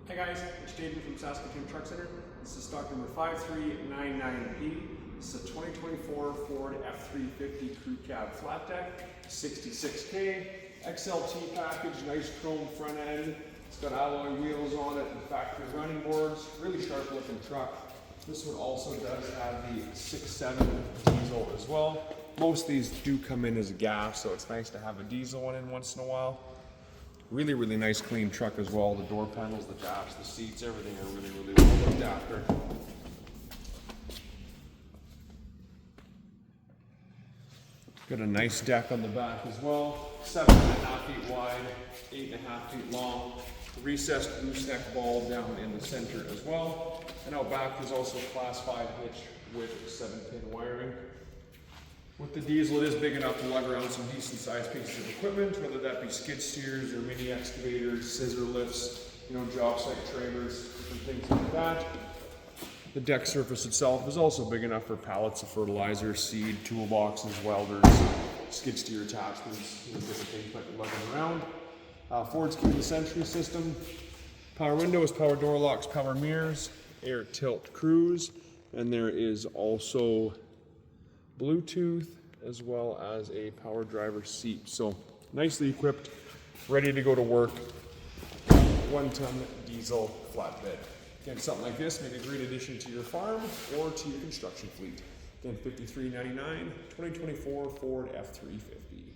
Hi guys, it's David from Saskatoon Truck Center. This is stock number 5399P. This is a 2024 Ford F-350 Crew Cab Flat Deck, 66K, XLT package, nice chrome front end. It's got alloy wheels on it and factory running boards. Really sharp looking truck. This one also does have the 6.7 diesel as well. Most of these do come in as a gas, so it's nice to have a diesel one in once in a while. Really, really nice clean truck as well. The door panels, the dash, the seats, everything are really, really well looked after. Got a nice deck on the back as well. 7.5 feet wide, 8.5 feet long. Recessed gooseneck ball down in the center as well. And out back is also class 5 hitch with 7-pin wiring. With the diesel, it is big enough to lug around some decent sized pieces of equipment, whether that be skid steers or mini excavators, scissor lifts, job site trailers, different things like that. The deck surface itself is also big enough for pallets of fertilizer, seed, toolboxes, welders, skid steer attachments, different things like lugging around. Ford's keyless entry system, power windows, power door locks, power mirrors, air tilt cruise, and there is also Bluetooth as well as a power driver seat. So nicely equipped, ready to go to work. 1-ton diesel flatbed. Again, something like this may be a great addition to your farm or to your construction fleet. Again, $53.99, 2024 Ford F-350.